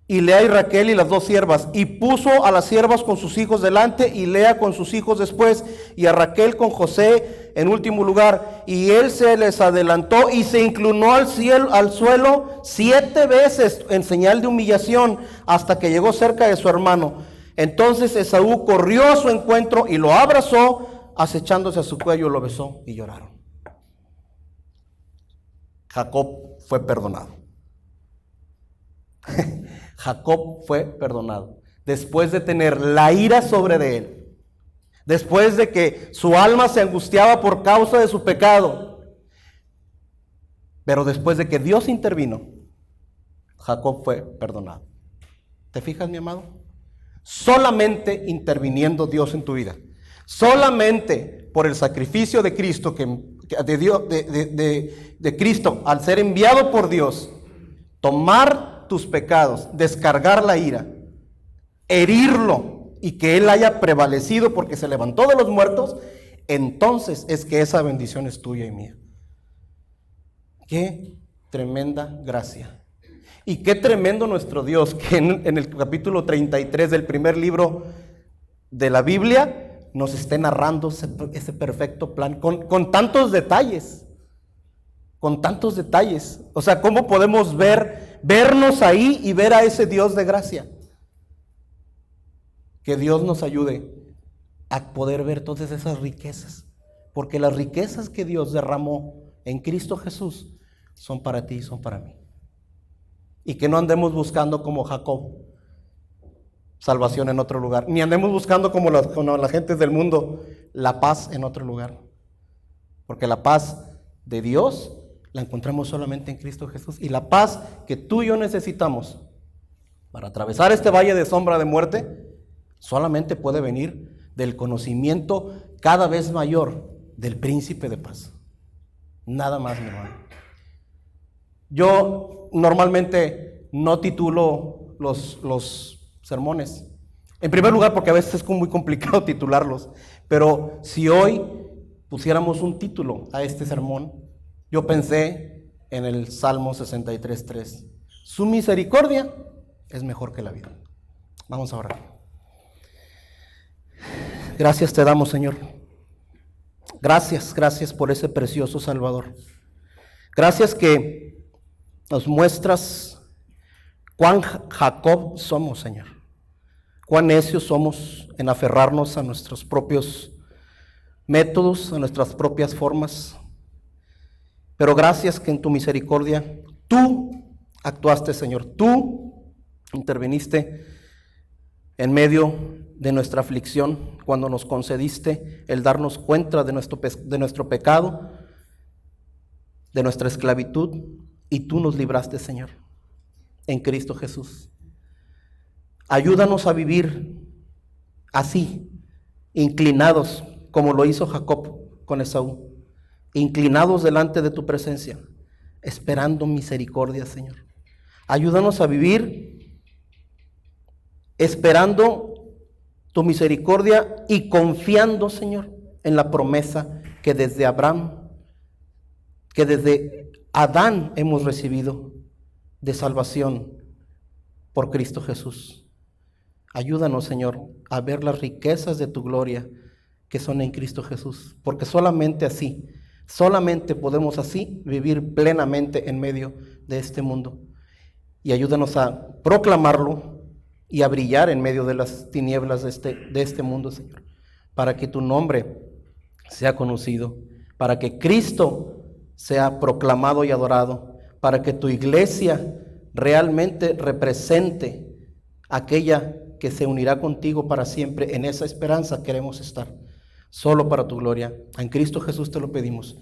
Speaker 1: Y Lea y Raquel y las dos siervas, y puso a las siervas con sus hijos delante, y Lea con sus hijos después, y a Raquel con José en último lugar. Y él se les adelantó y se inclinó al suelo 7 veces en señal de humillación, hasta que llegó cerca de su hermano. Entonces Esaú corrió a su encuentro y lo abrazó, acechándose a su cuello, lo besó y lloraron. Jacob fue perdonado. Jacob fue perdonado después de tener la ira sobre de él, después de que su alma se angustiaba por causa de su pecado, pero después de que Dios intervino, Jacob fue perdonado. ¿Te fijas, mi amado? Solamente interviniendo Dios en tu vida, solamente por el sacrificio de Cristo, de Cristo, al ser enviado por Dios, tomar tus pecados, descargar la ira, herirlo y que Él haya prevalecido porque se levantó de los muertos, entonces es que esa bendición es tuya y mía. Qué tremenda gracia. Y qué tremendo nuestro Dios, que en el capítulo 33 del primer libro de la Biblia nos esté narrando ese perfecto plan con tantos detalles. Con tantos detalles. O sea, ¿cómo podemos vernos ahí y ver a ese Dios de gracia? Que Dios nos ayude a poder ver todas esas riquezas. Porque las riquezas que Dios derramó en Cristo Jesús son para ti y son para mí. Y que no andemos buscando como Jacob salvación en otro lugar. Ni andemos buscando como las gentes del mundo la paz en otro lugar. Porque la paz de Dios la encontramos solamente en Cristo Jesús. Y la paz que tú y yo necesitamos para atravesar este valle de sombra de muerte solamente puede venir del conocimiento cada vez mayor del príncipe de paz. Nada más, mi hermano. Yo normalmente no titulo los sermones. En primer lugar, porque a veces es muy complicado titularlos. Pero si hoy pusiéramos un título a este sermón, yo pensé en el Salmo 63:3. Su misericordia es mejor que la vida. Vamos a orar. Gracias te damos, Señor. Gracias por ese precioso Salvador. Gracias que nos muestras cuán Jacob somos, Señor. Cuán necios somos en aferrarnos a nuestros propios métodos, a nuestras propias formas. Pero gracias que en tu misericordia tú actuaste, Señor. Tú interviniste en medio de nuestra aflicción cuando nos concediste el darnos cuenta de nuestro pecado, de nuestra esclavitud, y tú nos libraste, Señor, en Cristo Jesús. Ayúdanos a vivir así, inclinados, como lo hizo Jacob con Esaú. Inclinados delante de tu presencia, esperando misericordia, Señor. Ayúdanos a vivir esperando tu misericordia y confiando, Señor, en la promesa que desde Abraham, que desde Adán hemos recibido de salvación por Cristo Jesús. Ayúdanos, Señor, a ver las riquezas de tu gloria que son en Cristo Jesús, porque solamente podemos así vivir plenamente en medio de este mundo. Y ayúdanos a proclamarlo y a brillar en medio de las tinieblas de este mundo, Señor, para que tu nombre sea conocido, para que Cristo sea proclamado y adorado, para que tu iglesia realmente represente aquella que se unirá contigo para siempre. En esa esperanza queremos estar, solo para tu gloria. En Cristo Jesús te lo pedimos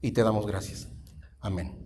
Speaker 1: y te damos gracias. Amén.